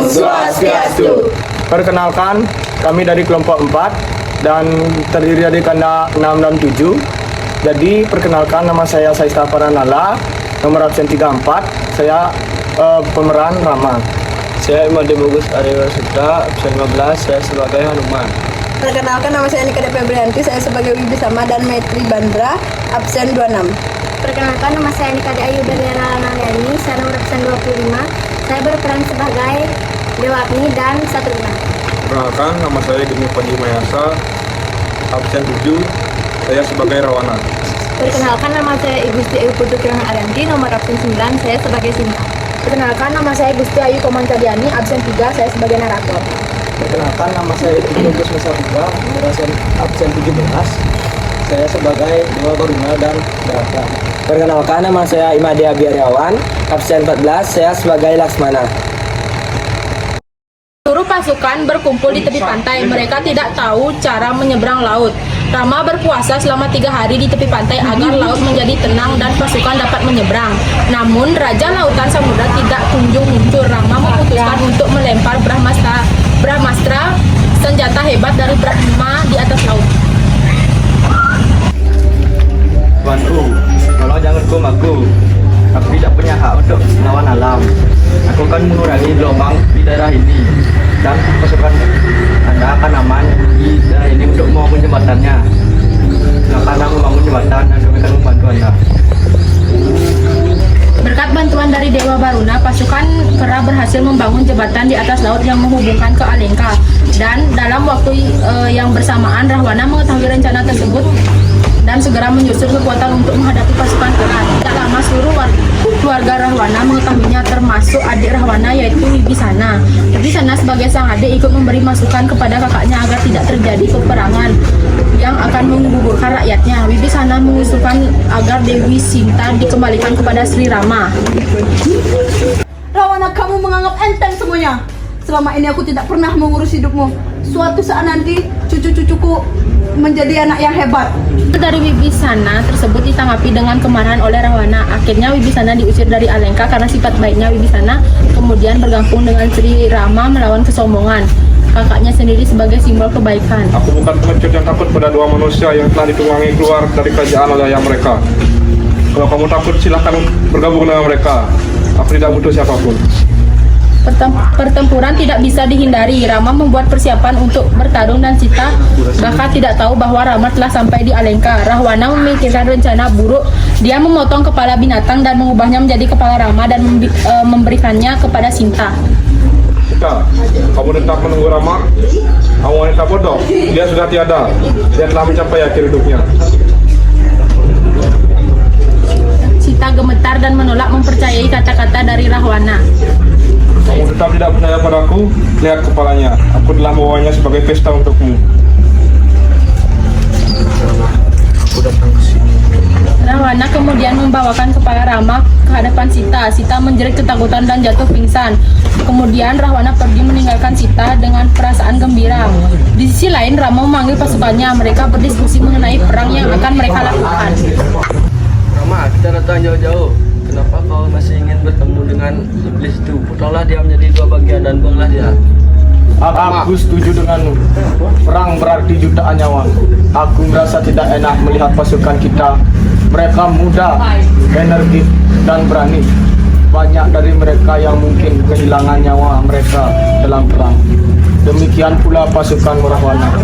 Om Swastiastu. Perkenalkan, kami dari kelompok 4 dan terdiri dari kanda 6 dan 7. Jadi, perkenalkan, nama saya Saista Paranala, nomor absen 34. Saya pemeran Rama. Saya Imade Bagus Arya Sutra, absen 15, saya sebagai Hanuman. Perkenalkan, nama saya Nika Febrianti, saya sebagai Wibisama dan Maitri Bandra, absen 26. Perkenalkan, nama saya Nika Ayu Dariana Naliani, saya nomor absen 25. Saya berperan sebagai Dewa Agni dan Satrina. Perkenalkan, nama saya Geni Panji Mayasa, absen 7, saya sebagai Rawana. Perkenalkan, nama saya Igusti Ayu Putu Kirana Arianti, nomor absen 9, saya sebagai Sinta. Perkenalkan, nama saya Gusti Ayu Komantadiani, absen 3, saya sebagai narator. Perkenalkan, nama saya Tugas Mesarika, nomor absen 17. Saya sebagai Dewa Baruna dan Dara. Perkenalkan, nama saya Imade Abiaryawan, absen 14, saya sebagai Laksmana. Seluruh pasukan berkumpul di tepi pantai. Mereka tidak tahu cara menyeberang laut. Rama berpuasa selama 3 hari di tepi pantai agar laut menjadi tenang dan pasukan dapat menyeberang. Namun, Raja Lautan Samudra tidak kunjung muncul. Rama memutuskan untuk melempar Brahmastra, senjata hebat dari Brahma di atas laut. Tuanku, tolong jangan hukum aku. Aku tidak punya hak untuk melawan alam. Aku akan mengurangi gelombang di daerah ini. Dan pasukan Anda akan aman di daerah ini untuk membangun jembatannya. Silakan Anda membangun jembatan dan kami akan membantu Anda. Berkat bantuan dari Dewa Baruna, pasukan Kera berhasil membangun jembatan di atas laut yang menghubungkan ke Alengka. Dan dalam waktu yang bersamaan, Rahwana mengetahui rencana tersebut dan segera menyusun kekuatan untuk menghadapi pasukan Kera. Tidak lama seluruh keluarga Rahwana mengetahuinya, termasuk adik Rahwana yaitu Wibisana. Wibisana sebagai sang adik ikut memberi masukan kepada kakaknya agar tidak terjadi peperangan yang akan menggugurkan rakyatnya. Wibisana mengusulkan agar Dewi Sinta dikembalikan kepada Sri Rama. Rawana, kamu menganggap enteng semuanya. Selama ini aku tidak pernah mengurus hidupmu. Suatu saat nanti cucu-cucuku menjadi anak yang hebat. Dari Wibisana tersebut ditanggapi dengan kemarahan oleh Rahwana. Akhirnya Wibisana diusir dari Alengka karena sifat baiknya Wibisana kemudian bergabung dengan Sri Rama melawan kesombongan kakaknya sendiri sebagai simbol kebaikan. Aku bukan pengecut yang takut pada dua manusia yang telah ditunggangi keluar dari kerajaan oleh ayah mereka. Kalau kamu takut, silahkan bergabung dengan mereka. Aku tidak butuh siapapun. Pertempuran tidak bisa dihindari. Rama membuat persiapan untuk bertarung dan Sita bahkan tidak tahu bahwa Rama telah sampai di Alengka. Rahwana memikirkan rencana buruk. Dia memotong kepala binatang dan mengubahnya menjadi kepala Rama dan memberikannya kepada Sinta. Sita, kamu tetap menunggu Rama? Kamu wanita bodoh. Dia sudah tiada. Dia telah mencapai akhir hidupnya. Sita gemetar dan menolak mempercayai kata-kata dari Rahwana. Kamu tetap tidak percaya padaku? Lihat kepalanya. Aku telah membawanya sebagai pesta untukmu. Aku datang ke sini. Rahwana kemudian membawakan kepala Rama ke hadapan Sita. Sita menjerit ketakutan dan jatuh pingsan. Kemudian Rahwana pergi meninggalkan Sita dengan perasaan gembira. Di sisi lain, Rama memanggil pasukannya. Mereka berdiskusi mengenai perang yang akan mereka lakukan. Rama, kita datang jauh-jauh. Kenapa kau masih ingin bertemu dengan iblis itu? Potonglah dia menjadi 2 bagian dan buanglah dia. Aku setuju denganmu. Perang berarti jutaan nyawa. Aku merasa tidak enak melihat pasukan kita. Mereka muda, energik, dan berani. Banyak dari mereka yang mungkin kehilangan nyawa mereka dalam perang. Demikian pula pasukan Rahwana.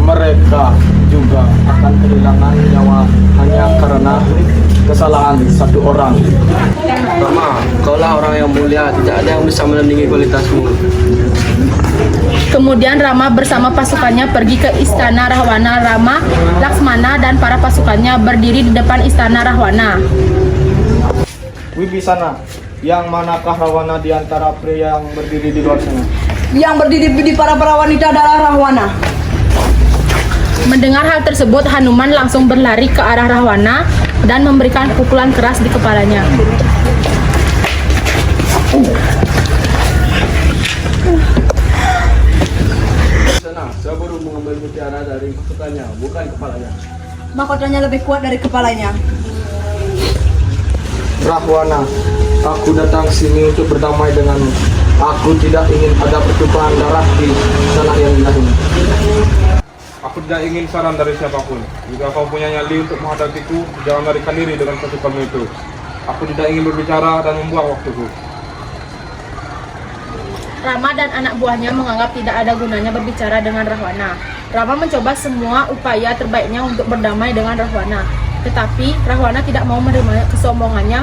Mereka juga akan kehilangan nyawa hanya karena kesalahan satu orang. Rama, kaulah orang yang mulia. Tidak ada yang bisa menandingi kualitasmu. Kemudian Rama bersama pasukannya pergi ke istana Rahwana. Rama, Laksmana, dan para pasukannya berdiri di depan istana Rahwana. Wibisana, yang manakah Rahwana di antara pria yang berdiri di luar sana? Yang berdiri di para wanita adalah Rahwana. Mendengar hal tersebut, Hanuman langsung berlari ke arah Rahwana dan memberikan pukulan keras di kepalanya. Saya baru mengambil mutiara dari mahkotanya, bukan kepalanya. Mahkotanya lebih kuat dari kepalanya. Rahwana, aku datang sini untuk berdamai denganmu. Aku tidak ingin ada pertumpahan darah di tanah yang indah ini. Aku tidak ingin saran dari siapapun. Jika kau punya nyali untuk menghadapiku, jangan larikan diri dengan pasukanmu itu. Aku tidak ingin berbicara dan membuang waktuku. Rama dan anak buahnya menganggap tidak ada gunanya berbicara dengan Rahwana. Rama mencoba semua upaya terbaiknya untuk berdamai dengan Rahwana. Tetapi Rahwana tidak mau menerima kesombongannya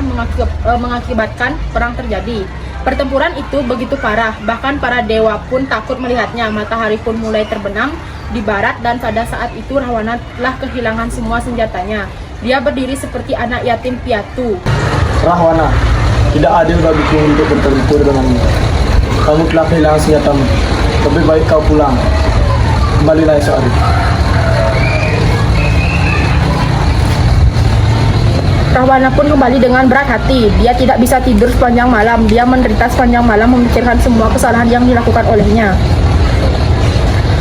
mengakibatkan perang terjadi. Pertempuran itu begitu parah, bahkan para dewa pun takut melihatnya. Matahari pun mulai terbenam di barat dan pada saat itu Rahwana telah kehilangan semua senjatanya. Dia berdiri seperti anak yatim piatu. Rahwana, tidak adil bagiku untuk bertempur denganmu. Kamu telah kehilangan senjatamu. Lebih baik kau pulang. Kembalilah esok hari. Rahwana pun kembali dengan berat hati. Dia tidak bisa tidur sepanjang malam. Dia menderita sepanjang malam memikirkan semua kesalahan yang dilakukan olehnya.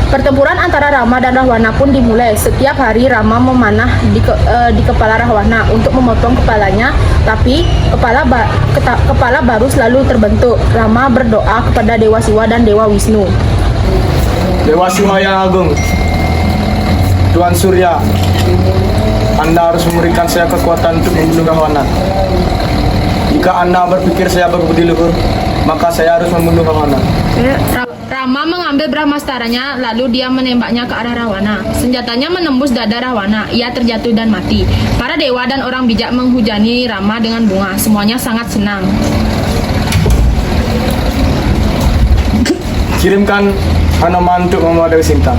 Pertempuran antara Rama dan Rahwana pun dimulai. Setiap hari Rama memanah di kepala Rahwana untuk memotong kepalanya, tapi kepala baru selalu terbentuk. Rama berdoa kepada Dewa Siwa dan Dewa Wisnu. Dewa Siwa yang agung, Tuan Surya, Anda harus memberikan saya kekuatan untuk membunuh Rahwana. Jika Anda berpikir saya berbudi luhur, maka saya harus membunuh Rahwana. Rama mengambil brahmastaranya, lalu dia menembaknya ke arah Rahwana. Senjatanya menembus dada Rahwana. Ia terjatuh dan mati. Para dewa dan orang bijak menghujani Rama dengan bunga. Semuanya sangat senang. Kirimkan Hanuman untuk membawa Dewi Sinta.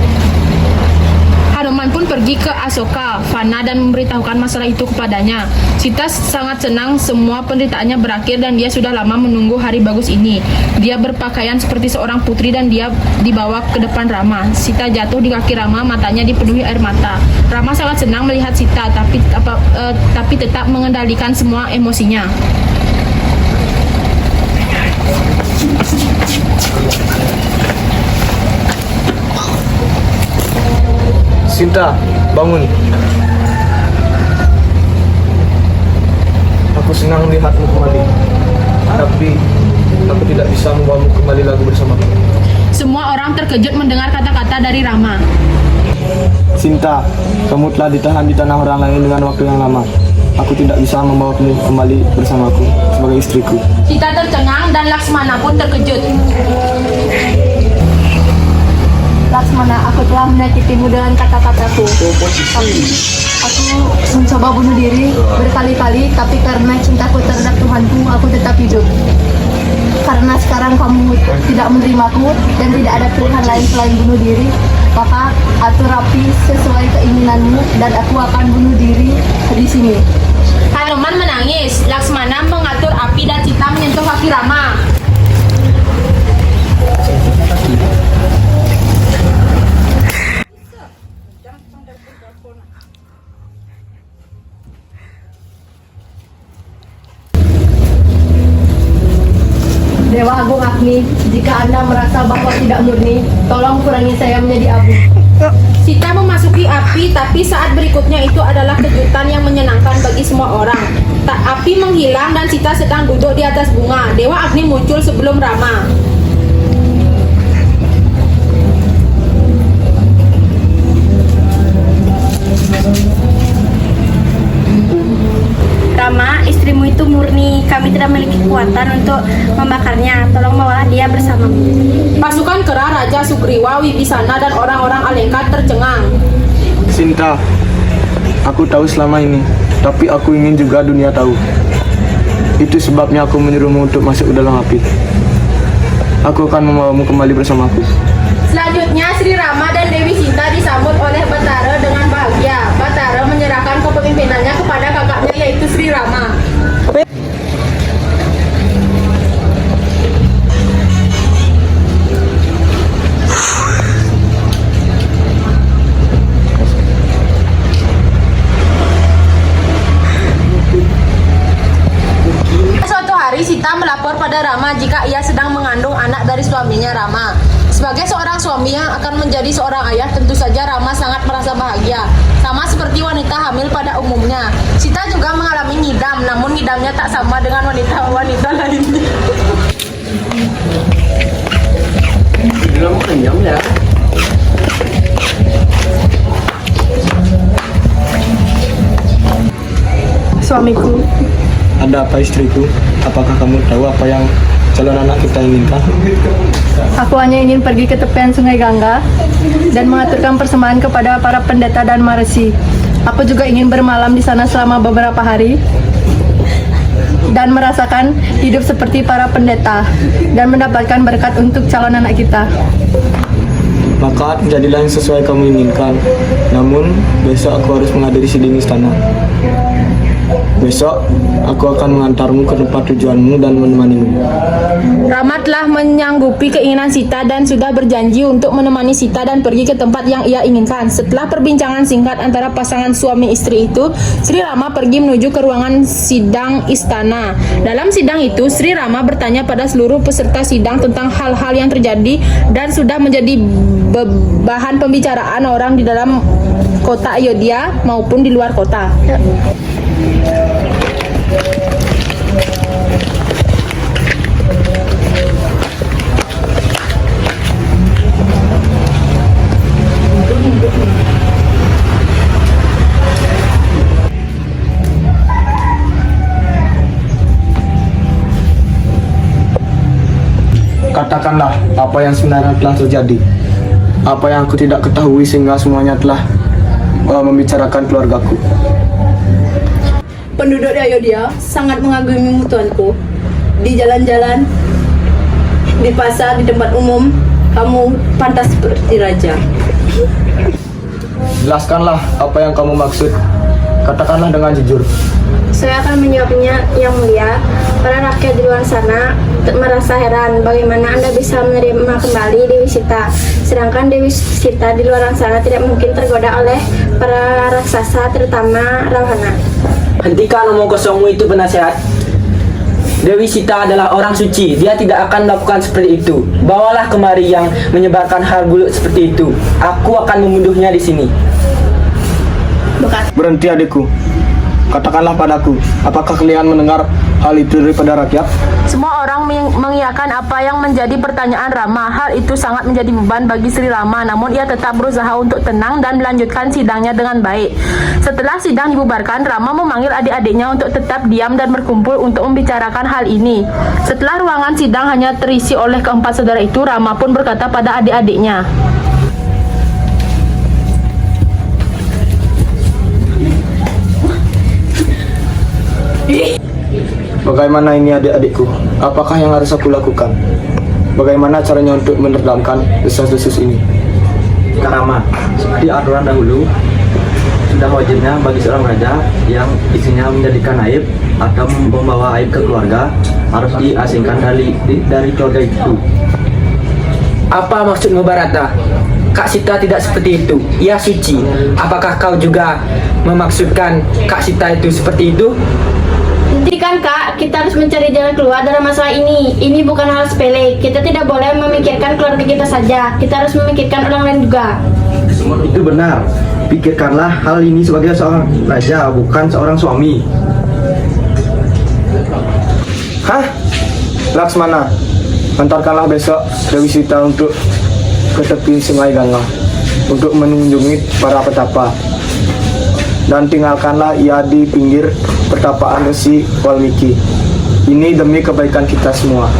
Hanuman pun pergi ke Asoka, Fana dan memberitahukan masalah itu kepadanya. Sita sangat senang semua penderitaannya berakhir dan dia sudah lama menunggu hari bagus ini. Dia berpakaian seperti seorang putri dan dia dibawa ke depan Rama. Sita jatuh di kaki Rama, matanya dipenuhi air mata. Rama sangat senang melihat Sita, tapi tetap mengendalikan semua emosinya. Sinta, bangun. Aku senang melihatmu kembali, tapi aku tidak bisa membawamu kembali lagi bersamaku. Semua orang terkejut mendengar kata-kata dari Rama. Sinta, kamu telah ditahan di tanah orang lain dengan waktu yang lama. Aku tidak bisa membawamu kembali bersamaku sebagai istriku. Sita tercengang dan Laksmana pun terkejut. Laksmana, aku telah menyakitimu dengan kata-kataku. Aku mencoba bunuh diri berkali-kali, tapi karena cintaku terhadap Tuhanku, aku tetap hidup. Karena sekarang kamu tidak menerimaku dan tidak ada pilihan lain selain bunuh diri, maka atur rapi sesuai keinginanmu dan aku akan bunuh diri di sini. Hanuman menangis. Laksmana mengatur api dan Sita menyentuh kaki Rama. Dewa Agung Agni, jika Anda merasa bahwa tidak murni, tolong kurangi saya menjadi abu. Sita memasuki api, tapi saat berikutnya itu adalah kejutan yang menyenangkan bagi semua orang. Api menghilang dan Sita sedang duduk di atas bunga. Dewa Agni muncul sebelum Rama. Rama, istrimu itu murni. Kami tidak memiliki kekuatan untuk membakarnya. Tolong bawalah dia bersamamu. Pasukan kera Raja Sugriwa, Wibisana dan orang-orang Alengka tercengang. Sinta, aku tahu selama ini, tapi aku ingin juga dunia tahu. Itu sebabnya aku menyuruhmu untuk masuk ke dalam api. Aku akan membawamu kembali bersamaku. Selanjutnya Sri Rama dan Dewi Sinta disambut oleh Batara dengan bahagia. Batara menyerahkan kepemimpinannya kepada kakaknya yaitu Sri Rama. Suatu hari Sita melapor pada Rama jika ia sedang mengandung anak dari suaminya Rama. Sebagai seorang suami yang akan menjadi seorang ayah, tentu saja Rama sangat merasa bahagia. Sama seperti wanita hamil pada umumnya. Sita juga mengalami ngidam, namun ngidamnya tak sama dengan wanita-wanita lainnya. diam ya. Suamiku, Ada apa istriku? Apakah kamu tahu apa yang calon anak kita inginkan? aku hanya ingin pergi ke tepian Sungai Gangga dan mengaturkan persembahan kepada para pendeta dan maresi. Aku juga ingin bermalam di sana selama beberapa hari dan merasakan hidup seperti para pendeta dan mendapatkan berkat untuk calon anak kita. Maka jadilah yang sesuai kamu inginkan. Namun, besok aku harus menghadiri sidang istana. Besok, aku akan mengantarmu ke tempat tujuanmu dan menemanimu. Rama telah menyanggupi keinginan Sita dan sudah berjanji untuk menemani Sita dan pergi ke tempat yang ia inginkan. Setelah perbincangan singkat antara pasangan suami istri itu, Sri Rama pergi menuju ke ruangan sidang istana. Dalam sidang itu, Sri Rama bertanya pada seluruh peserta sidang tentang hal-hal yang terjadi dan sudah menjadi bahan pembicaraan orang di dalam kota Ayodhya maupun di luar kota. Katakanlah apa yang sebenarnya telah terjadi. Apa yang aku tidak ketahui sehingga semuanya telah membicarakan keluargaku. Penduduk di Ayodhya sangat mengagumimu tuanku. Di jalan-jalan, di pasar, di tempat umum, kamu pantas seperti raja. Jelaskanlah apa yang kamu maksud. Katakanlah dengan jujur. Saya akan menjawabnya, Yang Mulia. Para rakyat di luar sana merasa heran bagaimana Anda bisa menerima kembali Dewi Sita, sedangkan Dewi Sita di luar sana tidak mungkin tergoda oleh para raksasa, terutama Ravana. Hentikan omong kosongmu itu, penasehat. Dewi Sita adalah orang suci. Dia tidak akan melakukan seperti itu. Bawalah kemari yang menyebarkan hal buruk seperti itu. Aku akan membunuhnya di sini. Berhenti adikku. Katakanlah padaku, apakah kalian mendengar hal itu daripada rakyat? Semua orang mengiyakan apa yang menjadi pertanyaan Rama. Hal itu sangat menjadi beban bagi Sri Rama, namun ia tetap berusaha untuk tenang dan melanjutkan sidangnya dengan baik. Setelah sidang dibubarkan, Rama memanggil adik-adiknya untuk tetap diam dan berkumpul untuk membicarakan hal ini. Setelah ruangan sidang hanya terisi oleh keempat saudara itu, Rama pun berkata pada adik-adiknya, Bagaimana ini adik-adikku? Apakah yang harus aku lakukan? Bagaimana caranya untuk meredamkan desas-desus ini? Karama, seperti aturan dahulu, sudah wajibnya bagi seorang raja yang istrinya menjadikan aib atau membawa aib ke keluarga harus diasingkan dari keluarga itu. Apa maksudmu, Barata? Kak Sita tidak seperti itu. Ia suci. Apakah kau juga memaksudkan Kak Sita itu seperti itu? Hentikan Kak, kita harus mencari jalan keluar dalam masalah ini. Ini bukan hal sepele. Kita tidak boleh memikirkan keluarga kita saja. Kita harus memikirkan orang lain juga. Itu benar. Pikirkanlah hal ini sebagai seorang raja, bukan seorang suami. Hah? Laksmana, antarkanlah besok Dewi Sita untuk ke tepi Sungai Gangga untuk mengunjungi para petapa. Dan tinggalkanlah ia di pinggir pertapaan Resi Walmiki. Ini demi kebaikan kita semua.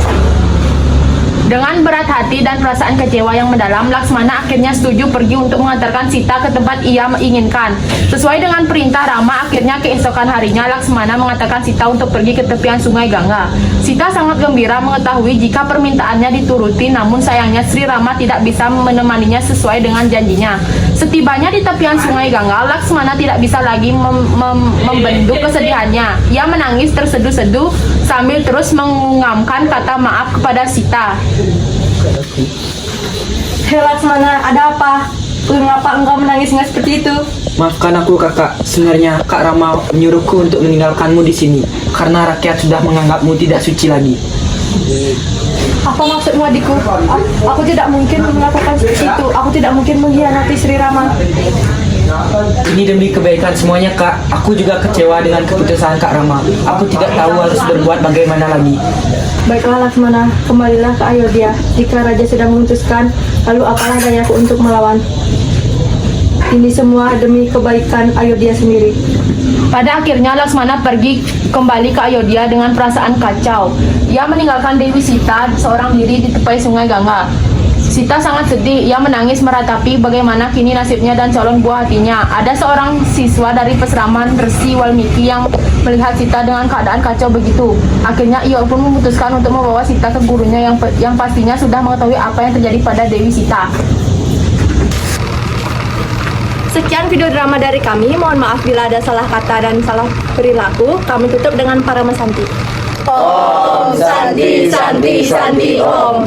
Dengan berat hati dan perasaan kecewa yang mendalam, Laksmana akhirnya setuju pergi untuk mengantarkan Sita ke tempat ia inginkan. Sesuai dengan perintah Rama, akhirnya keesokan harinya Laksmana mengatakan Sita untuk pergi ke tepian Sungai Gangga. Sita sangat gembira mengetahui jika permintaannya dituruti, namun sayangnya Sri Rama tidak bisa menemaninya sesuai dengan janjinya. Setibanya di tepian Sungai Gangga, Laksmana tidak bisa lagi membendung kesedihannya. Ia menangis terseduh-seduh sambil terus mengungamkan kata maaf kepada Sita. Hei Laksmana, ada apa? Mengapa engkau menangis seperti itu? Maafkan aku, Kakak. Sebenarnya Kak Rama menyuruhku untuk meninggalkanmu di sini karena rakyat sudah menganggapmu tidak suci lagi. Apa maksudmu adikku? Aku tidak mungkin melakukan seperti itu. Aku tidak mungkin mengkhianati Sri Rama. Ini demi kebaikan semuanya, Kak. Aku juga kecewa dengan keputusan Kak Rama. Aku tidak tahu harus berbuat bagaimana lagi. Baiklah Laksmana, kembalilah ke Ayodhya. Jika Raja sudah memutuskan, lalu apalah dayaku untuk melawan? Ini semua demi kebaikan Ayodhya sendiri. Pada akhirnya Laksmana pergi kembali ke Ayodhya dengan perasaan kacau. Ia meninggalkan Dewi Sita seorang diri di tepi sungai Ganga. Sita sangat sedih, ia menangis meratapi bagaimana kini nasibnya dan calon buah hatinya. Ada seorang siswa dari peseraman Resi Walmiki yang melihat Sita dengan keadaan kacau begitu. Akhirnya ia pun memutuskan untuk membawa Sita ke gurunya yang pastinya sudah mengetahui apa yang terjadi pada Dewi Sita. Sekian video drama dari kami. Mohon maaf bila ada salah kata dan salah perilaku. Kami tutup dengan Paramasanti. Om Santi Santi Santi Om.